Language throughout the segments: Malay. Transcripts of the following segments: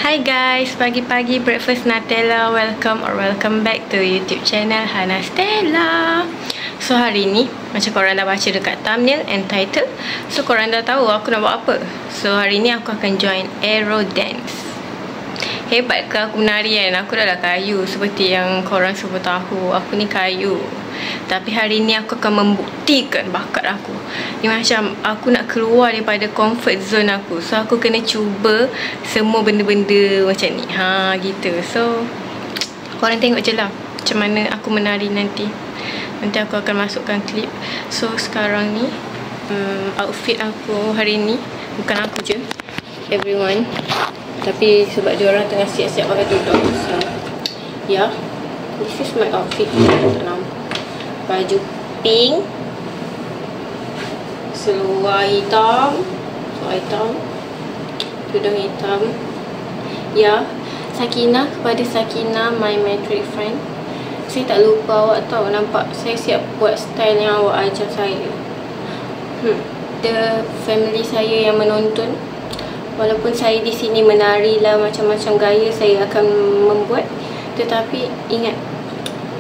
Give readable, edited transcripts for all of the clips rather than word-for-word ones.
Hi guys, pagi-pagi breakfast Nutella. Welcome back to YouTube channel Hana Stella. So hari ni, macam korang dah baca dekat thumbnail and title, so korang dah tahu aku nak buat apa. So hari ni aku akan join aero dance. Hebat ke aku menari kan? Aku dah lah kayu. Seperti yang korang semua tahu, aku ni kayu. Tapi hari ni aku akan membuktikan bakat aku. Ni macam aku nak keluar daripada comfort zone aku. So aku kena cuba semua benda-benda macam ni. Gitu. So korang tengok je lah macam mana aku menari nanti. Nanti aku akan masukkan klip. So sekarang ni outfit aku hari ni, bukan aku je, everyone. Tapi sebab diorang tengah siap-siap pakai tudung. So yeah, this is my outfit. Baju pink, seluar hitam, tudung hitam. Ya, Sakinah, kepada Sakinah, my metric friend, saya tak lupa awak tahu, nampak saya siap buat style yang awak ajar saya. The family saya yang menonton, walaupun saya di sini menari lah macam-macam gaya saya akan membuat, tetapi ingat,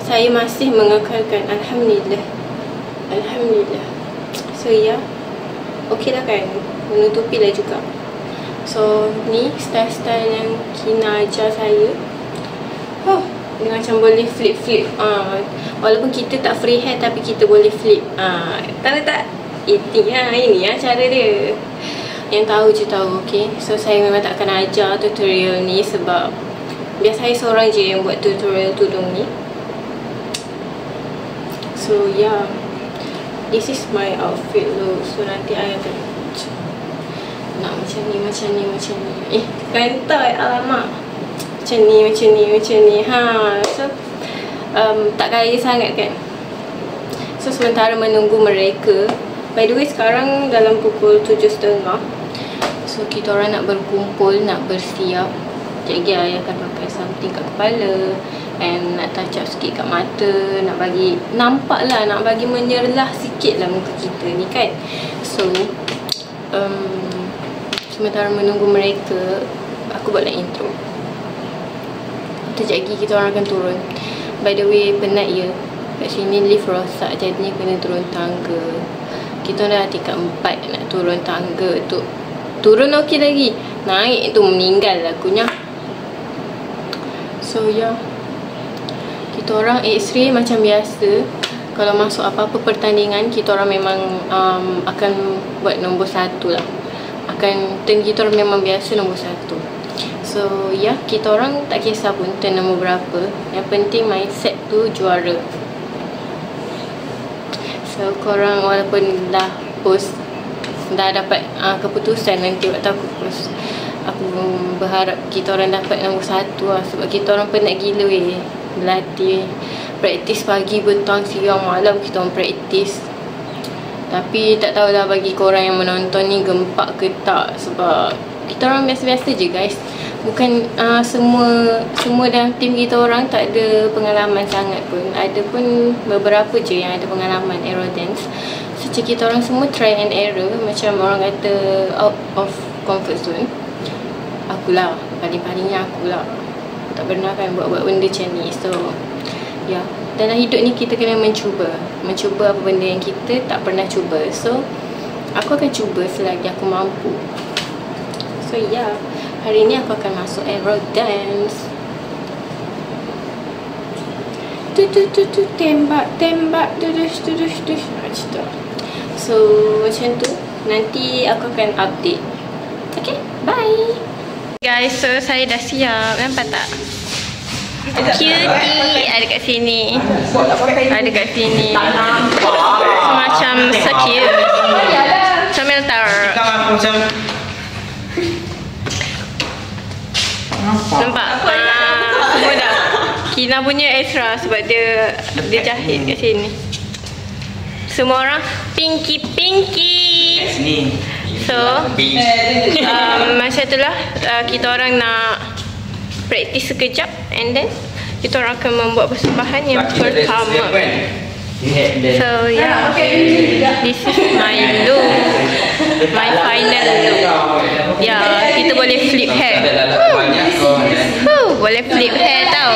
saya masih mengekalkan. Alhamdulillah. So ya, okey lah kan, menutupi lah juga. So ni style-style yang Kina ajar saya. Dia macam boleh flip-flip. Walaupun kita tak free hand, tapi kita boleh flip. Tahu tak? Ini cara dia. Yang tahu je tahu, okey. So saya memang tak akan ajar tutorial ni sebab biar saya seorang je yang buat tutorial tudung ni. So yeah, this is my outfit look. So nanti I akan nak macam ni. Kantoi, alamak. Macam ni. So tak gaya sangat kan. So sementara menunggu mereka, by the way sekarang dalam pukul 7.30. So kita orang nak berkumpul, nak bersiap. Sekejap lagi I akan pakai something kat kepala and nak touch up sikit kat mata, nak bagi nampak lah, nak bagi menyerlah sikit lah muka kita ni kan. So sementara menunggu mereka, aku buatlah intro. Sekejap lagi kita orang akan turun. By the way, penat ya, kat sini lift rosak, jadinya kena turun tangga. Kita dah tingkat 4, nak turun tangga tu. Turun okey lagi, naik tu meninggal akunya. So ya, kita orang X-ray macam biasa. Kalau masuk apa-apa pertandingan, kita orang memang akan buat nombor 1 lah. Turn kita orang memang biasa nombor 1. So ya, kita orang tak kisah pun turn nombor berapa. Yang penting mindset tu juara. So korang walaupun dah post, dah dapat keputusan, nanti waktu aku post, aku berharap kita orang dapat nombor 1 lah. Sebab kita orang penat gila weh berlatih, praktis pagi, petang, siang, malam kita orang praktis. Tapi tak tahulah bagi korang yang menonton ni gempak ke tak, sebab kita orang biasa-biasa je guys. Bukan semua dalam tim kita orang tak ada pengalaman sangat pun. Ada pun beberapa je yang ada pengalaman aero dance. So kita orang semua try and error, macam orang kata out of comfort zone. Akulah, paling-palingnya akulah, tak pernah kan buat benda macam ni. So ya, dalam hidup ni kita kena mencuba apa benda yang kita tak pernah cuba. So aku akan cuba selagi aku mampu. So ya, hari ni aku akan masuk aero dance. Tembak dudush. So macam tu, nanti aku akan update. Okay, bye guys. So saya dah siap, nampak tak? Cutie ada kat sini. So, macam so cute. Samiltar. Nampak? Semua dah. Kina punya extra sebab dia jahit kat sini. Semua orang pinky. So macam itulah, kita orang nak praktis sekejap and then kita orang akan membuat persembahan yang pertama. So yeah, this is my look, my final look. Ya, kita boleh flip hair. boleh flip hair tau.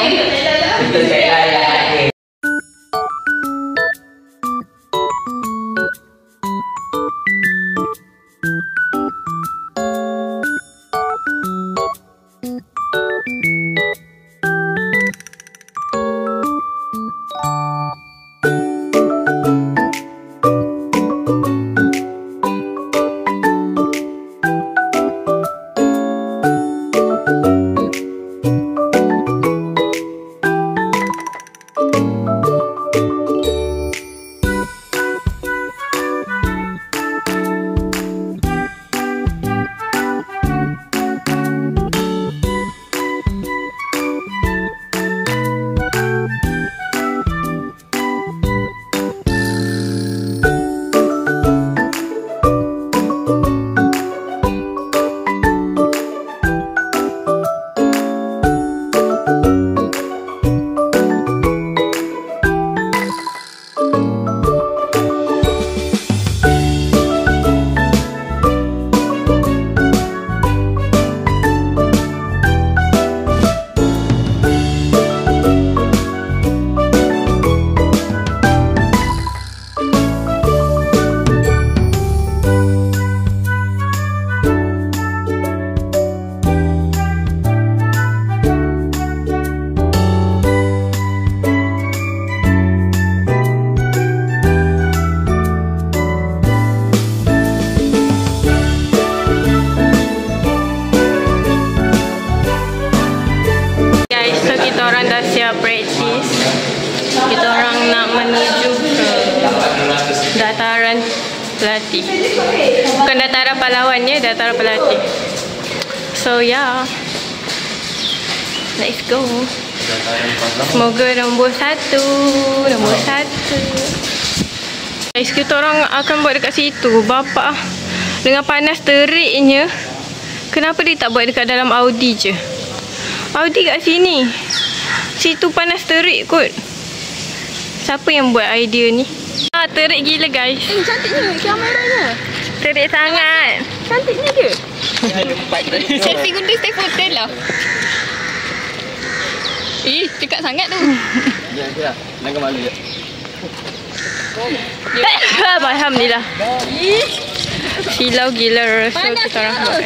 Praktis. Kita orang nak menuju ke dataran pelatih. Bukan dataran pahlawan ya, dataran pelatih. So yeah, let's go. Semoga nombor 1. Guys, kita orang akan buat dekat situ. Bapak dengan panas teriknya, kenapa dia tak buat dekat dalam Audi je? Audi kat sini. Situ panas terik kot. Siapa yang buat idea ni? Terik gila guys. Cantiknya kameranya. Terik sangat. Cantiknya dia. Selfie guna stay photo lah. Dekat sangat tu. Ya, ya. Jangan malu je. Alhamdulillah. Silau gila. So kita orang buat.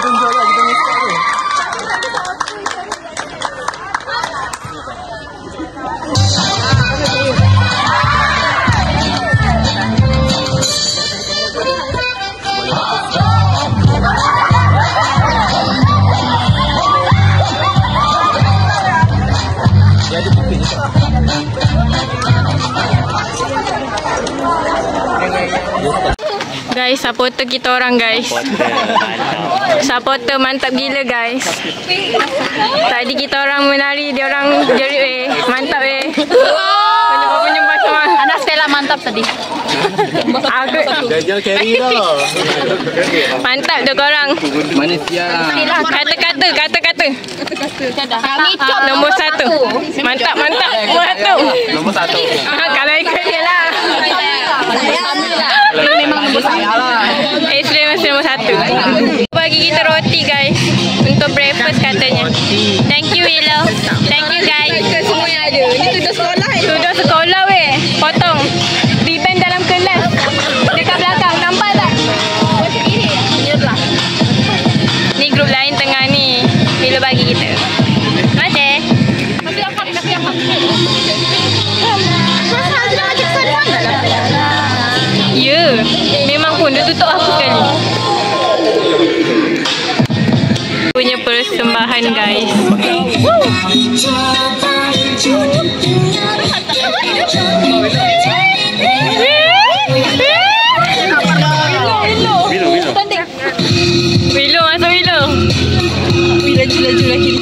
tunjuk lah kita mesti tu. Guys, supporter kita orang guys. Supporter mantap gila guys. Tadi kita orang menari, dia orang jerit mantap Penyembah semua. Anak Stella mantap tadi. Aku Jajal carry dah. mantap tu korang. Manusia. Kata-kata. Kami cop Nombor 1. Mantap. Nombor 1. Nombor 1. Kalau ikut dia lah. memang nombor saya lah. Islam masih nombor 1. Bagi kita roti guys untuk breakfast katanya. Thank you Willow. Thank you guys. Semua yang ada. Ini tujuh sekolah. Sudah sekolah weh. Potong. Ribbon dalam kelas. Dekat belakang. Nampak tak? Ni grup lain tengah ni. Willow bagi kita. Masih? Masih apa? Ya. Memang pun dia tutup aku sekali. Punya persembahan guys. Willow masuk Willow. Laju lagi.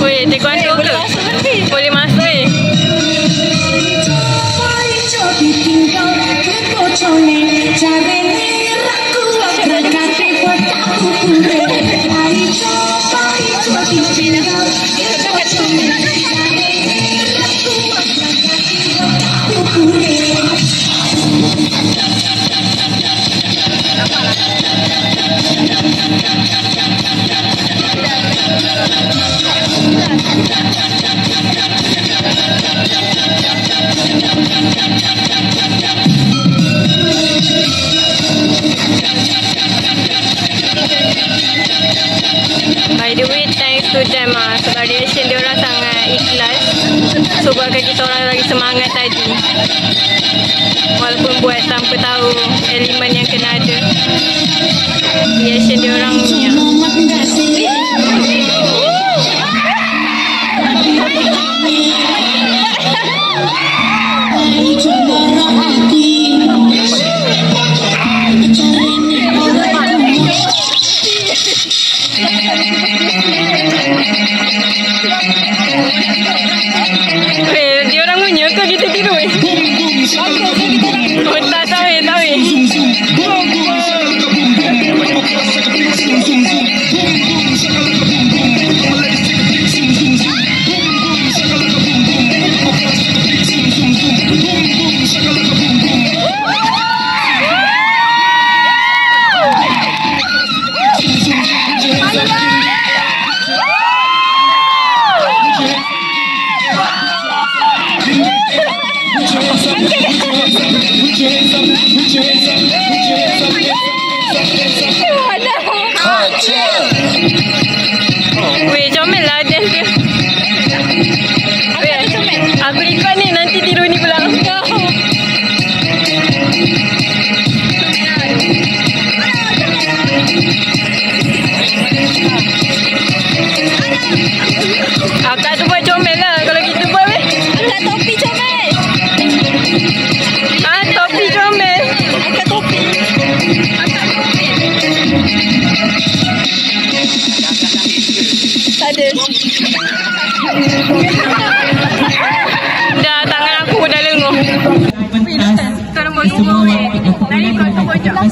Weh, taekwondo ke? Boleh masuk weh. By the way, thanks to them sebab reaction dia orang sangat ikhlas. So buatkan kita orang lagi semangat tadi. Walaupun buat tanpa tahu elemen yang kena ada. Reaction dia orang punya. Dia orang punya ke kita tiru Oh tak tahu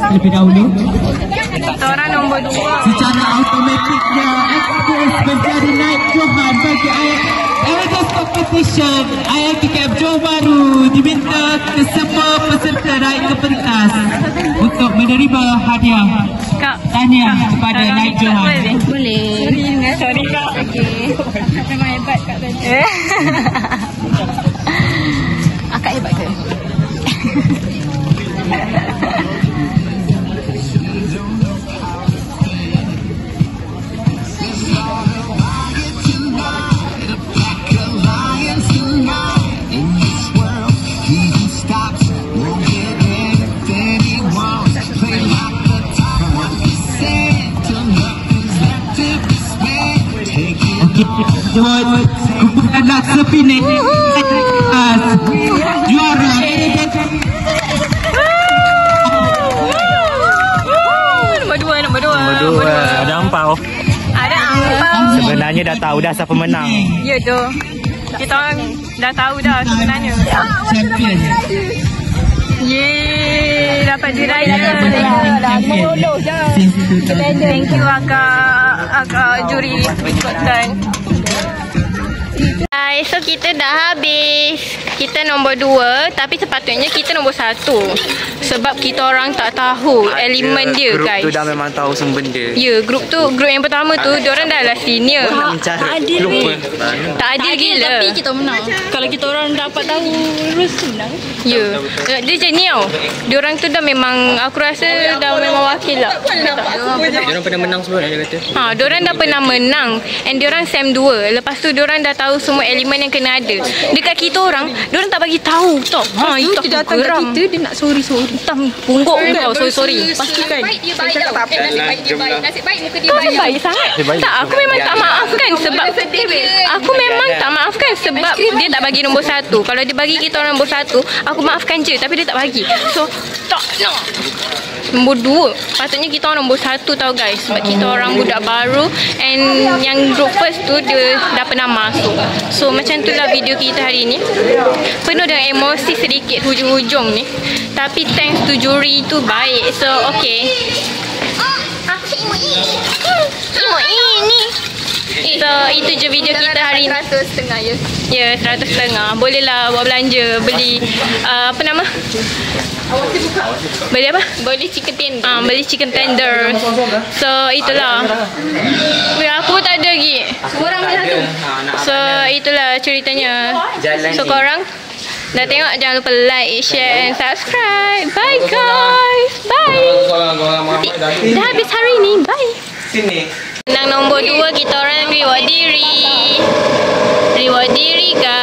terlebih dahulu. Kita orang nombor 2. Secara automatiknya Expos menjadi naib Johan bagi Aerodos Competition. ILTKF Johor Bahru diminta ke semua peserta naik ke pentas untuk menerima hadiah tahniah kepada naib Johan. Boleh. Sorry Kak. Okey. Memang hebat Kak tadi. Akak hebat ke? Buat kumpulan Laksa Pinang juara. Nombor 2. Ada ampau. Ada ampau. Sebenarnya dah tahu dah siapa menang. Ya tu. Kita orang dah tahu dah sebenarnya. Champion. Yeay, dapat diraya. Thank you akak juri Scotland. Guys, so kita dah habis. Kita nombor 2, tapi sepatutnya kita nombor 1. Sebab kita orang tak tahu elemen dia, guys. Grup tu dah memang tahu semua benda. Ya, grup yang pertama tu, diorang dah lah senior. Tak adil. Tak adil gila. Tapi kita menang. Kalau kita orang dapat tahu rules menang. Ya, dia macam ni tau. Diorang tu dah memang, aku rasa dah memang wakil lah. Diorang pernah menang semua dia kata. Diorang dah pernah menang. And diorang SEM 2. Lepas tu diorang dah tahu semua elemen yang kena ada. Dekat kita orang, diorang tak bagi tahu tau. Itu aku Dia datang kat geram. kita, dia nak sorry. Hitam pungguk kau, sorry. Pastikan. Nasib baik muka dia baik sangat. Tak, aku memang tak maafkan sebab aku memang tak maafkan sebab dia tak bagi nombor 1. Kalau dia bagi kita orang nombor 1, aku maafkan je, tapi dia tak bagi. So, tak nak. Nombor 2. Patutnya kita orang nombor 1 tau guys, sebab kita orang budak baru and yang group first tu dia dah pernah masuk. So macam itulah video kita hari ni. Penuh dengan emosi sedikit hujung-hujung ni. Tapi thanks to juri tu baik. So okay. So itu je video kita hari ni. 100.5 ya. Ya, 100.5. Bolehlah buat belanja, beli apa nama? Beli apa? Boleh chicken tender. Beli chicken tender. So itulah. Aku tak ada lagi. Kurang satu. So itulah ceritanya. So korang dah tengok, jangan lupa like, share and subscribe. Bye guys. Bye. Dah habis hari ni. Bye. Sini. Menang nombor 2, kita orang reward diri. Reward diri guys.